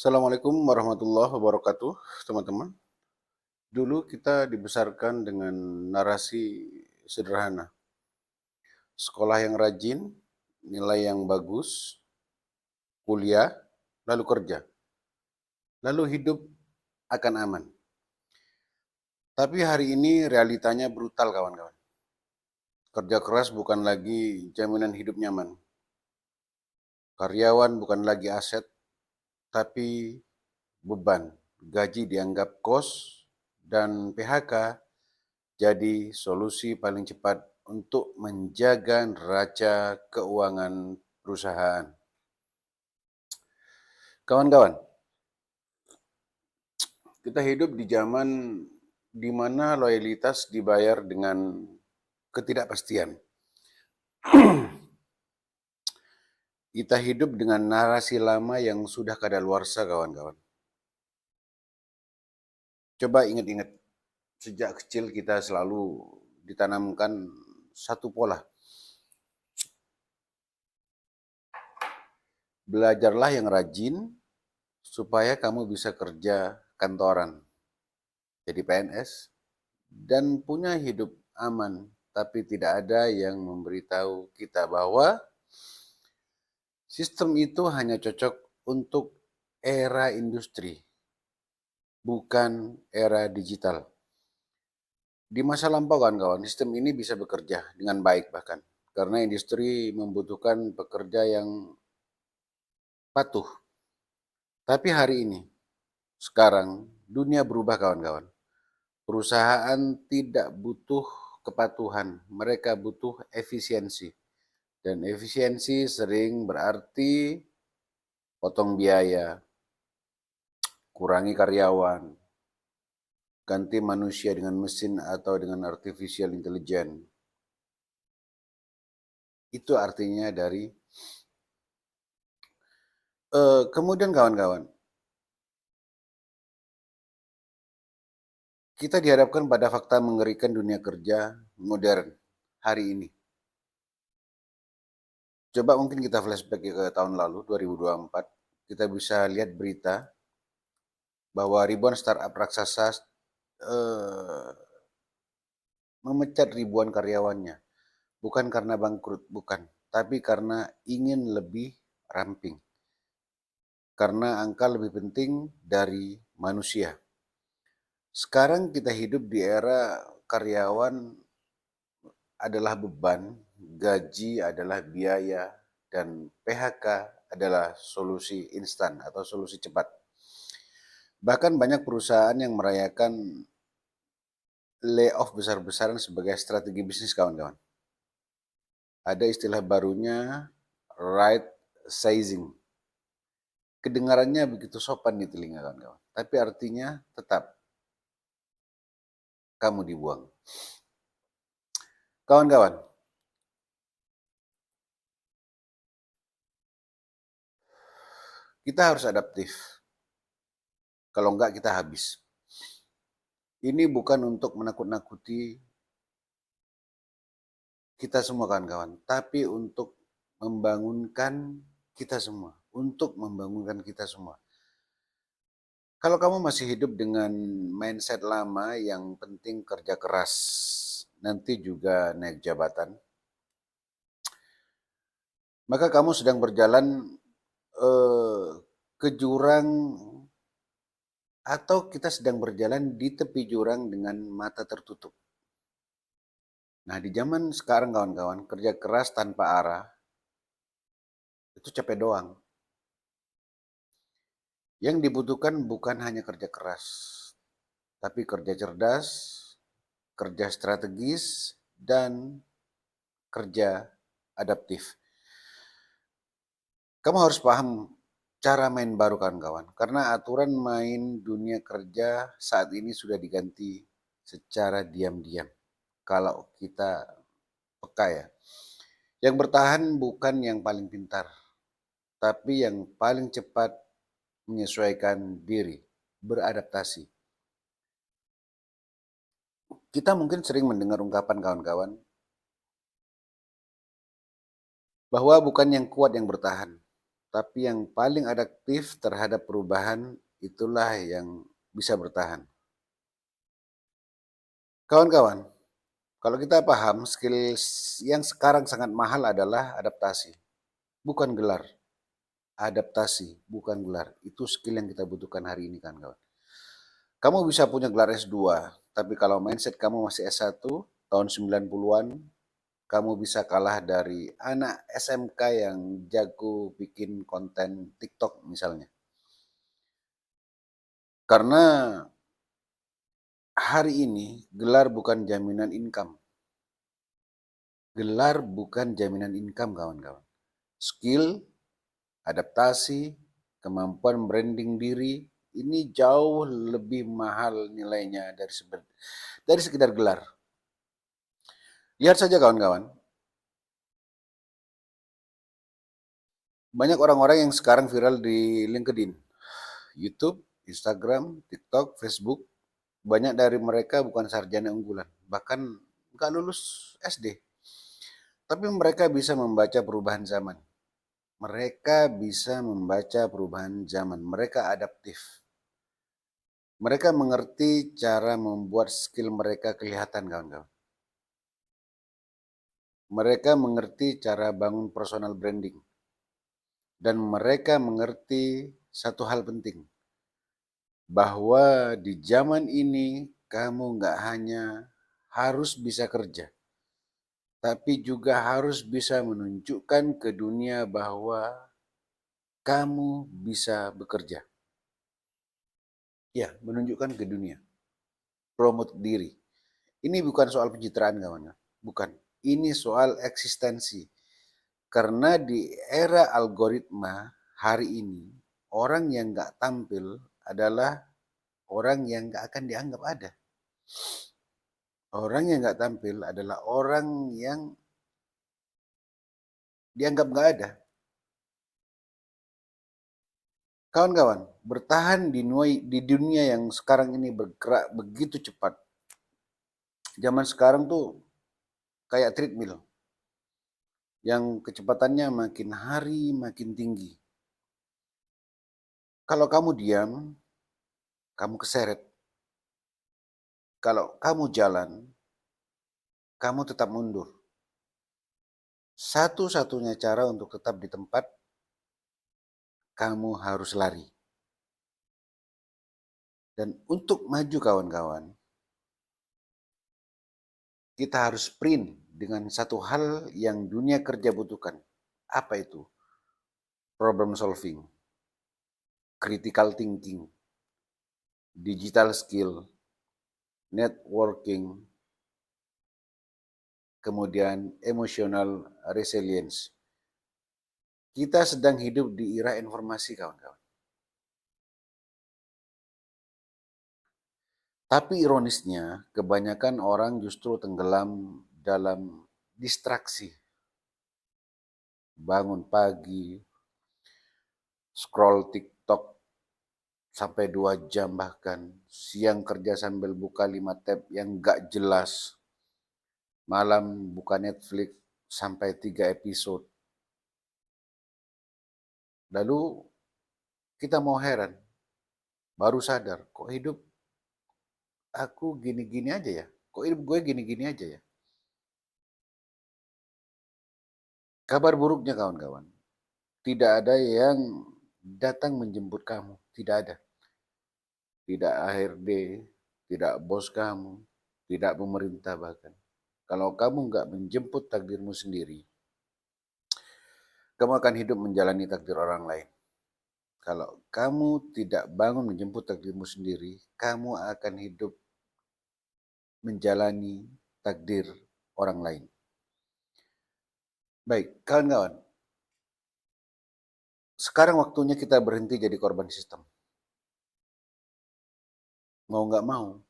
Assalamualaikum warahmatullahi wabarakatuh, teman-teman. Dulu kita dibesarkan dengan narasi sederhana. Sekolah yang rajin, nilai yang bagus, kuliah, lalu kerja. Lalu hidup akan aman. Tapi hari ini realitanya brutal, kawan-kawan. Kerja keras bukan lagi jaminan hidup nyaman. Karyawan bukan lagi aset, tapi beban. Gaji dianggap kos, dan PHK jadi solusi paling cepat untuk menjaga neraca keuangan perusahaan. Kawan-kawan, kita hidup di zaman di mana loyalitas dibayar dengan ketidakpastian. Kita hidup dengan narasi lama yang sudah kadaluarsa, kawan-kawan. Coba ingat-ingat, sejak kecil kita selalu ditanamkan satu pola. Belajarlah yang rajin supaya kamu bisa kerja kantoran, jadi PNS, dan punya hidup aman. Tapi tidak ada yang memberitahu kita bahwa sistem itu hanya cocok untuk era industri, bukan era digital. Di masa lampau, kawan-kawan, sistem ini bisa bekerja dengan baik bahkan, karena industri membutuhkan pekerja yang patuh. Tapi hari ini, sekarang, dunia berubah, kawan-kawan. Perusahaan tidak butuh kepatuhan, mereka butuh efisiensi. Dan efisiensi sering berarti potong biaya, kurangi karyawan, ganti manusia dengan mesin atau dengan artificial intelligence. Itu artinya dari kemudian, kawan-kawan, kita dihadapkan pada fakta mengerikan dunia kerja modern hari ini. Coba mungkin kita flashback ke tahun lalu, 2024, kita bisa lihat berita bahwa ribuan startup raksasa eh, memecat ribuan karyawannya. Bukan karena bangkrut, bukan. Tapi karena ingin lebih ramping. Karena angka lebih penting dari manusia. Sekarang kita hidup di era karyawan adalah beban, gaji adalah biaya, dan PHK adalah solusi instan atau solusi cepat. Bahkan banyak perusahaan yang merayakan layoff besar-besaran sebagai strategi bisnis, kawan-kawan. Ada istilah barunya right sizing. Kedengarannya begitu sopan di telinga, kawan-kawan. Tapi artinya tetap kamu dibuang. Kawan-kawan, kita harus adaptif. Kalau enggak kita habis. Ini bukan untuk menakut-nakuti kita semua, kawan-kawan, tapi untuk membangunkan kita semua. Untuk membangunkan kita semua. Kalau kamu masih hidup dengan mindset lama yang penting kerja keras, nanti juga naik jabatan, maka kamu sedang berjalan ke jurang, atau kita sedang berjalan di tepi jurang dengan mata tertutup. Nah, di zaman sekarang, kawan-kawan, kerja keras tanpa arah itu capek doang. Yang dibutuhkan bukan hanya kerja keras, tapi kerja cerdas, kerja strategis, dan kerja adaptif. Kamu harus paham cara main baru, kawan-kawan, karena aturan main dunia kerja saat ini sudah diganti secara diam-diam. Kalau kita peka ya, yang bertahan bukan yang paling pintar, tapi yang paling cepat menyesuaikan diri, beradaptasi. Kita mungkin sering mendengar ungkapan, kawan-kawan, bahwa bukan yang kuat yang bertahan, Tapi yang paling adaptif terhadap perubahan itulah yang bisa bertahan. Kawan-kawan, kalau kita paham skill yang sekarang sangat mahal adalah adaptasi, bukan gelar. Adaptasi, bukan gelar. Itu skill yang kita butuhkan hari ini kan kawan. Kamu bisa punya gelar S2, tapi kalau mindset kamu masih S1, tahun 90-an, kamu bisa kalah dari anak SMK yang jago bikin konten TikTok misalnya. Karena hari ini gelar bukan jaminan income. Gelar bukan jaminan income kawan-kawan. Skill, adaptasi, kemampuan branding diri, ini jauh lebih mahal nilainya dari sekedar gelar. Lihat saja kawan-kawan, banyak orang-orang yang sekarang viral di LinkedIn, YouTube, Instagram, TikTok, Facebook. Banyak dari mereka bukan sarjana unggulan, bahkan nggak lulus SD. Tapi mereka bisa membaca perubahan zaman. Mereka bisa membaca perubahan zaman. Mereka adaptif. Mereka mengerti cara membuat skill mereka kelihatan, kawan-kawan. Mereka mengerti cara bangun personal branding. Dan mereka mengerti satu hal penting. Bahwa di zaman ini kamu nggak hanya harus bisa kerja, tapi juga harus bisa menunjukkan ke dunia bahwa kamu bisa bekerja. Ya, menunjukkan ke dunia. Promote diri. Ini bukan soal pencitraan kawan. Bukan. Ini soal eksistensi. Karena di era algoritma hari ini, orang yang nggak tampil adalah orang yang nggak akan dianggap ada. Orang yang nggak tampil adalah orang yang dianggap nggak ada. Kawan-kawan, bertahan di dunia yang sekarang ini bergerak begitu cepat. Zaman sekarang tuh kayak treadmill, yang kecepatannya makin hari makin tinggi. Kalau kamu diam, kamu keseret. Kalau kamu jalan, kamu tetap mundur. Satu-satunya cara untuk tetap di tempat, kamu harus lari. Dan untuk maju kawan-kawan, kita harus sprint dengan satu hal yang dunia kerja butuhkan. Apa itu? Problem solving, critical thinking, digital skill, networking, kemudian emotional resilience. Kita sedang hidup di era informasi kawan-kawan. Tapi ironisnya, kebanyakan orang justru tenggelam dalam distraksi. Bangun pagi, scroll TikTok sampai 2 jam bahkan. Siang kerja sambil buka 5 tab yang gak jelas. Malam buka Netflix sampai 3 episode. Lalu kita mau heran, baru sadar kok hidup aku gini-gini aja ya. Kok hidup gue gini-gini aja ya. Kabar buruknya kawan-kawan, tidak ada yang datang menjemput kamu. Tidak ada. Tidak HRD, tidak bos kamu, tidak pemerintah bahkan. Kalau kamu nggak menjemput takdirmu sendiri, kamu akan hidup menjalani takdir orang lain. Kalau kamu tidak bangun menjemput takdirmu sendiri, kamu akan hidup menjalani takdir orang lain. Baik, kawan-kawan. Sekarang waktunya kita berhenti jadi korban sistem. Mau nggak mau,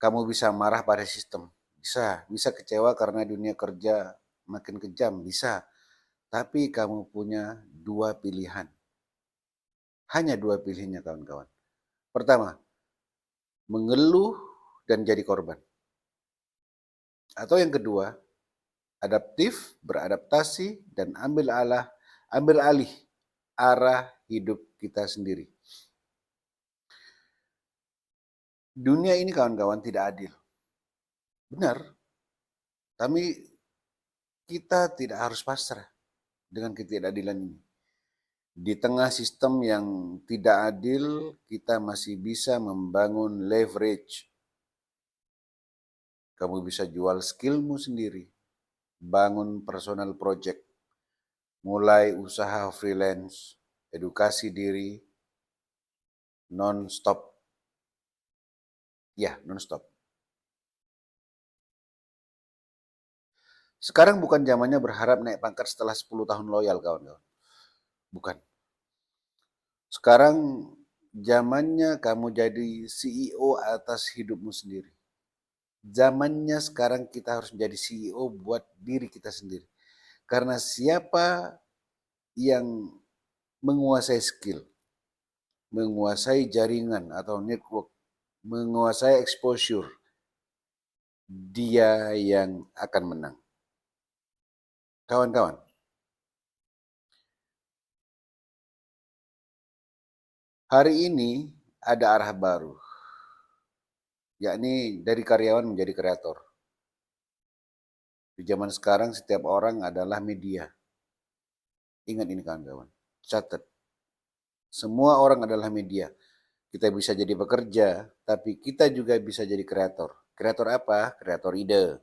kamu bisa marah pada sistem. Bisa kecewa karena dunia kerja makin kejam, bisa. Tapi kamu punya 2 pilihan. Hanya 2 pilihannya kawan-kawan. Pertama, mengeluh dan jadi korban. Atau yang kedua, adaptif, beradaptasi, dan ambil alih arah hidup kita sendiri. Dunia ini kawan-kawan tidak adil. Benar, tapi kita tidak harus pasrah dengan ketidakadilan ini. Di tengah sistem yang tidak adil, kita masih bisa membangun leverage. Kamu bisa jual skillmu sendiri, bangun personal project, mulai usaha freelance, edukasi diri, non-stop. Ya, non-stop. Sekarang bukan zamannya berharap naik pangkat setelah 10 tahun loyal, kawan-kawan. Bukan. Sekarang zamannya kamu jadi CEO atas hidupmu sendiri. Zamannya sekarang kita harus menjadi CEO buat diri kita sendiri. Karena siapa yang menguasai skill, menguasai jaringan atau network, menguasai exposure, dia yang akan menang. Kawan-kawan, hari ini ada arah baru, yakni dari karyawan menjadi kreator. Di zaman sekarang setiap orang adalah media. Ingat ini kawan-kawan, catat. Semua orang adalah media. Kita bisa jadi pekerja, tapi kita juga bisa jadi kreator. Kreator apa? Kreator ide,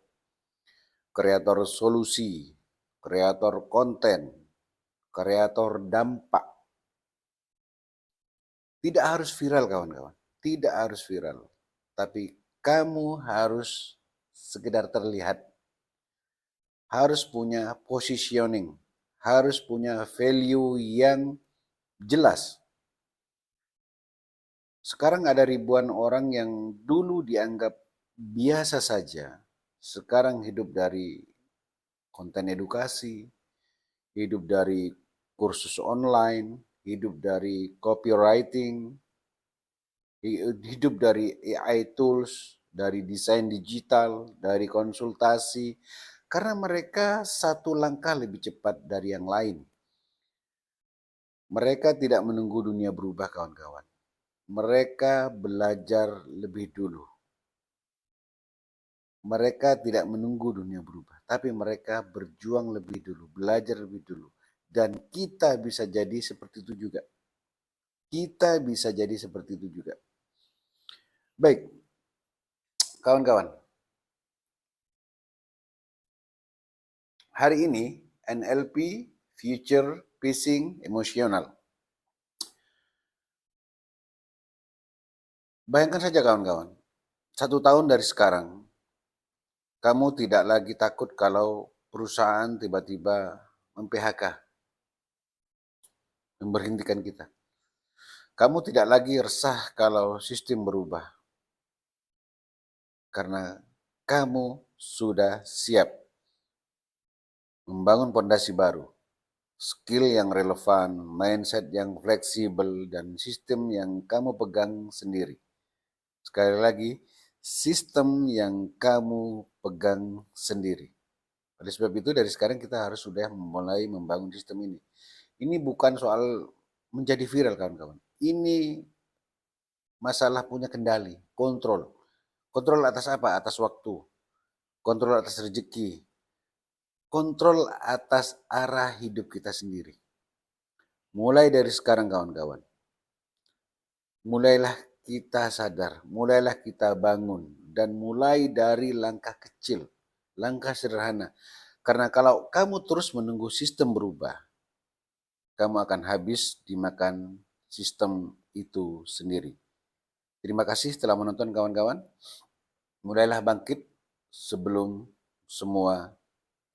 kreator solusi, kreator konten, kreator dampak. Tidak harus viral kawan-kawan, tidak harus viral. Tapi kamu harus sekedar terlihat, harus punya positioning, harus punya value yang jelas. Sekarang ada ribuan orang yang dulu dianggap biasa saja, sekarang hidup dari konten edukasi, hidup dari kursus online, hidup dari copywriting, hidup dari AI tools, dari desain digital, dari konsultasi, karena mereka satu langkah lebih cepat dari yang lain. Mereka tidak menunggu dunia berubah, kawan-kawan. Mereka belajar lebih dulu. Mereka tidak menunggu dunia berubah, tapi mereka berjuang lebih dulu, belajar lebih dulu. Dan kita bisa jadi seperti itu juga. Kita bisa jadi seperti itu juga. Baik, kawan-kawan. Hari ini NLP, Future Pacing Emosional. Bayangkan saja kawan-kawan, 1 tahun dari sekarang, kamu tidak lagi takut kalau perusahaan tiba-tiba mem-PHK, memberhentikan kita. Kamu tidak lagi resah kalau sistem berubah. Karena kamu sudah siap membangun fondasi baru. Skill yang relevan, mindset yang fleksibel, dan sistem yang kamu pegang sendiri. Sekali lagi, sistem yang kamu pegang sendiri. Oleh sebab itu dari sekarang kita harus sudah mulai membangun sistem ini. Ini bukan soal menjadi viral kawan-kawan. Ini masalah punya kendali, kontrol. Kontrol atas apa? Atas waktu. Kontrol atas rezeki. Kontrol atas arah hidup kita sendiri. Mulai dari sekarang kawan-kawan. Mulailah kita sadar, mulailah kita bangun. Dan mulai dari langkah kecil, langkah sederhana. Karena kalau kamu terus menunggu sistem berubah, kamu akan habis dimakan sistem itu sendiri. Terima kasih telah menonton kawan-kawan. Mulailah bangkit sebelum semua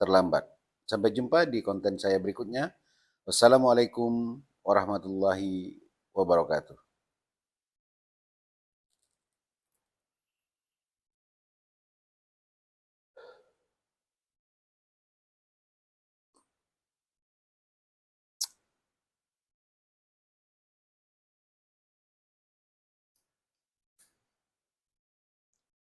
terlambat. Sampai jumpa di konten saya berikutnya. Wassalamualaikum warahmatullahi wabarakatuh.